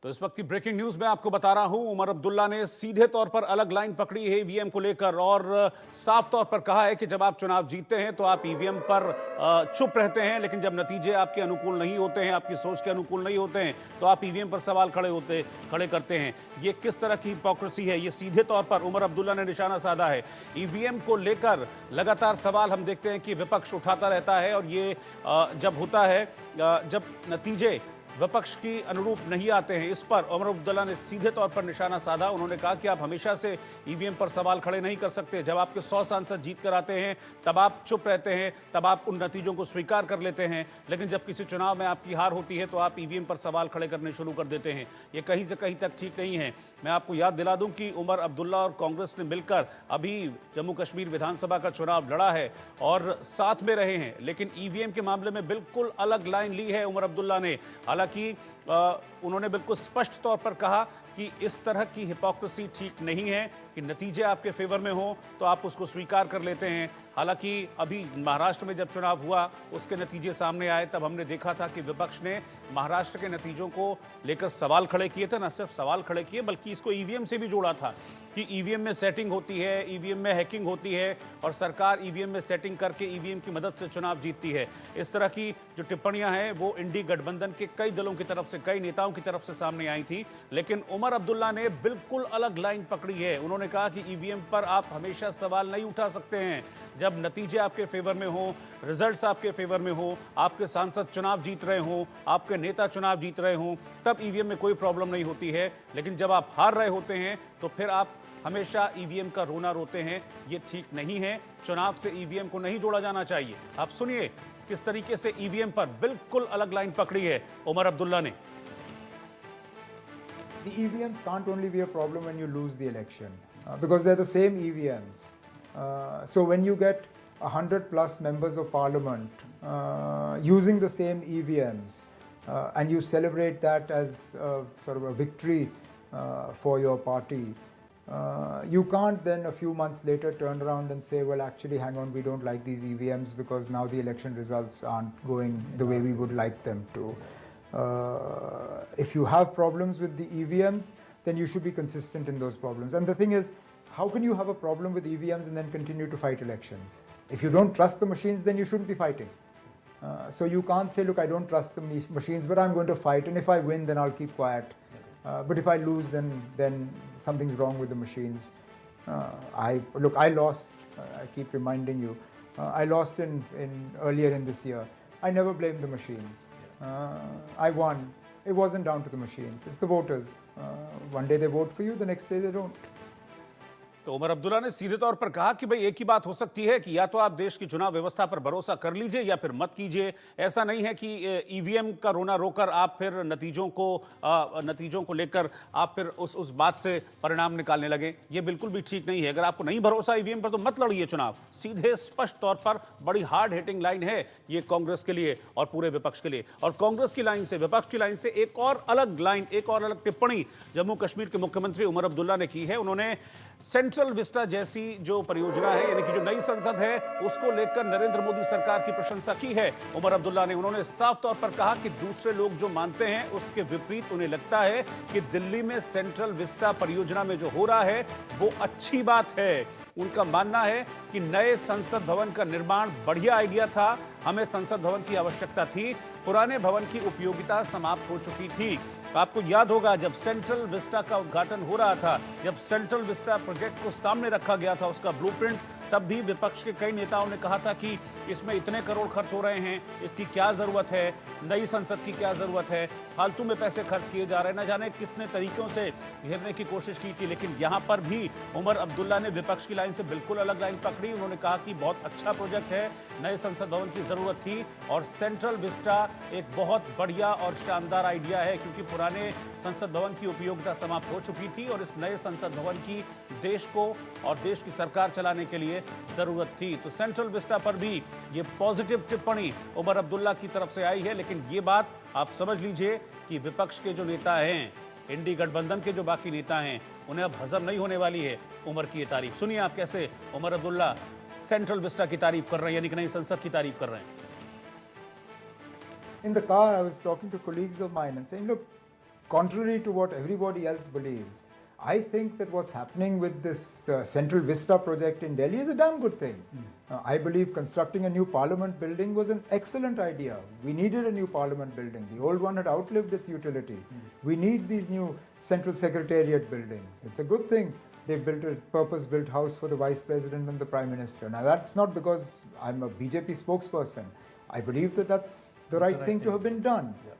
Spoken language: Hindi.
तो इस वक्त की ब्रेकिंग न्यूज में आपको बता रहा हूं, उमर अब्दुल्ला ने सीधे तौर पर अलग लाइन पकड़ी है ईवीएम को लेकर और साफ तौर पर कहा है कि जब आप चुनाव जीतते हैं तो आप ईवीएम पर चुप रहते हैं, लेकिन जब नतीजे आपके अनुकूल नहीं होते हैं, आपकी सोच के अनुकूल नहीं होते हैं, तो आप ईवीएम पर सवाल खड़े करते हैं। ये किस तरह की हिपोक्रेसी है, ये सीधे तौर पर उमर अब्दुल्ला ने निशाना साधा है। ईवीएम को लेकर लगातार सवाल हम देखते हैं कि विपक्ष उठाता रहता है और ये जब होता है, जब नतीजे विपक्ष की अनुरूप नहीं आते हैं, इस पर उमर अब्दुल्ला ने सीधे तौर पर निशाना साधा। उन्होंने कहा कि आप हमेशा से ईवीएम पर सवाल खड़े नहीं कर सकते। जब आपके 100 सांसद जीत कर आते हैं तब आप चुप रहते हैं, तब आप उन नतीजों को स्वीकार कर लेते हैं, लेकिन जब किसी चुनाव में आपकी हार होती है तो आप ईवीएम पर सवाल खड़े करने शुरू कर देते हैं। ये कहीं से कहीं तक ठीक नहीं है। मैं आपको याद दिला दूं कि उमर अब्दुल्ला और कांग्रेस ने मिलकर अभी जम्मू कश्मीर विधानसभा का चुनाव लड़ा है और साथ में रहे हैं, लेकिन ईवीएम के मामले में बिल्कुल अलग लाइन ली है उमर अब्दुल्ला ने। हालांकि उन्होंने बिल्कुल स्पष्ट तौर पर कहा कि इस तरह की हिपोक्रेसी ठीक नहीं है कि नतीजे आपके फेवर में हो तो आप उसको स्वीकार कर लेते हैं। हालांकि अभी महाराष्ट्र में जब चुनाव हुआ, उसके नतीजे सामने आए, तब हमने देखा था कि विपक्ष ने महाराष्ट्र के नतीजों को लेकर सवाल खड़े किए थे। न सिर्फ सवाल खड़े किए बल्कि इसको ईवीएम से भी जोड़ा था कि ईवीएम में सेटिंग होती है, ईवीएम में हैकिंग होती है और सरकार ईवीएम में सेटिंग करके ईवीएम की मदद से चुनाव जीतती है। इस तरह की जो टिप्पणियां हैं वो इंडी गठबंधन के कई दलों की तरफ से, कई नेताओं की तरफ से सामने आई थी, लेकिन उमर अब्दुल्ला ने बिल्कुल अलग लाइन पकड़ी है। उन्होंने कहा कि ईवीएम पर आप हमेशा सवाल नहीं उठा सकते हैं। जब नतीजे आपके फेवर में हो, रिजल्ट्स आपके फेवर में हो, आपके सांसद चुनाव जीत रहे हो, आपके नेता चुनाव जीत रहे हो, तब ईवीएम में कोई प्रॉब्लम नहीं होती है, लेकिन जब आप हार रहे होते हैं तो फिर आप हमेशा ईवीएम का रोना रोते हैं। ये ठीक नहीं है। चुनाव से ईवीएम को नहीं जोड़ा जाना चाहिए। आप सुनिए किस तरीके से ईवीएम पर बिल्कुल अलग लाइन पकड़ी है उमर अब्दुल्ला ने। The EVMs can't only be a problem when you lose the election because they're the same EVMs. So when you get 100 plus members of parliament using the same EVMs and you celebrate that as sort of a victory for your party, you can't then a few months later turn around and say, well, actually, hang on, we don't like these EVMs because now the election results aren't going the way we would like them to. If you have problems with the EVMs, then you should be consistent in those problems. And the thing is, how can you have a problem with EVMs and then continue to fight elections? If you don't trust the machines, then you shouldn't be fighting. So you can't say, look, I don't trust the machines, but I'm going to fight, and if I win, then I'll keep quiet. But if I lose, then something's wrong with the machines. I lost. I keep reminding you. I lost in earlier in this year. I never blamed the machines. I won. It wasn't down to the machines. It's the voters. One day they vote for you, the next day they don't. तो उमर अब्दुल्ला ने सीधे तौर पर कहा कि भाई एक ही बात हो सकती है कि या तो आप देश की चुनाव व्यवस्था पर भरोसा कर लीजिए या फिर मत कीजिए। ऐसा नहीं है कि ईवीएम का रोना रोकर आप फिर नतीजों को लेकर आप फिर उस बात से परिणाम निकालने लगे। ये बिल्कुल भी ठीक नहीं है। अगर आपको नहीं भरोसा ईवीएम पर तो मत लड़िए चुनाव। सीधे स्पष्ट तौर पर बड़ी हार्ड हिटिंग लाइन है ये कांग्रेस के लिए और पूरे विपक्ष के लिए। और कांग्रेस की लाइन से, विपक्ष की लाइन से एक और अलग लाइन, एक और अलग टिप्पणी जम्मू कश्मीर के मुख्यमंत्री उमर अब्दुल्ला ने की है। उन्होंने सेंट्रल विस्टा जैसी जो परियोजना है, यानी कि जो नई संसद है, उसको लेकर नरेंद्र मोदी सरकार की प्रशंसा की है उमर अब्दुल्ला ने। उन्होंने साफ तौर पर कहा कि दूसरे लोग जो मानते हैं उसके विपरीत उन्हें लगता है कि दिल्ली में सेंट्रल विस्टा परियोजना में जो हो रहा है वो अच्छी बात है। उनका मानना है कि नए संसद भवन का निर्माण बढ़िया आइडिया था, हमें संसद भवन की आवश्यकता थी, पुराने भवन की उपयोगिता समाप्त हो चुकी थी। आपको याद होगा जब सेंट्रल विस्टा का उद्घाटन हो रहा था, जब सेंट्रल विस्टा प्रोजेक्ट को सामने रखा गया था, उसका ब्लूप्रिंट, तब भी विपक्ष के कई नेताओं ने कहा था कि इसमें इतने करोड़ खर्च हो रहे हैं, इसकी क्या ज़रूरत है, नई संसद की क्या ज़रूरत है, फालतू में पैसे खर्च किए जा रहे हैं, न जाने कितने तरीक़ों से घेरने की कोशिश की थी। लेकिन यहाँ पर भी उमर अब्दुल्ला ने विपक्ष की लाइन से बिल्कुल अलग लाइन पकड़ी। उन्होंने कहा कि बहुत अच्छा प्रोजेक्ट है, नए संसद भवन की ज़रूरत थी और सेंट्रल विस्टा एक बहुत बढ़िया और शानदार आइडिया है क्योंकि पुराने संसद भवन की उपयोगिता समाप्त हो चुकी थी और इस नए संसद भवन की देश को और देश की सरकार चलाने के लिए जरूरत थी। तो सेंट्रल विस्टा पर भी ये पॉजिटिव टिप्पणी उमर अब्दुल्ला की तरफ से आई है। लेकिन ये बात आप समझ लीजिए कि विपक्ष के जो नेता हैं, इंडी गठबंधन के जो बाकी नेता हैं, उन्हें अब हजम नहीं होने वाली है उमर की ये तारीफ। सुनिए आप कैसे उमर अब्दुल्ला सेंट्रल विस्टा की तारीफ कर रहे हैं, यानी कि नई संसद की तारीफ कर रहे हैं। In the car, I was talking to colleagues of mine and saying, look, contrary to what everybody else believes, I think that what's happening with this Central Vista project in Delhi is a damn good thing. I believe constructing a new parliament building was an excellent idea. We needed a new parliament building. The old one had outlived its utility. We need these new central secretariat buildings. It's a good thing they've built a purpose-built house for the vice president and the prime minister. Now that's not because I'm a BJP spokesperson. I believe that that's the right thing to have been done. Yeah.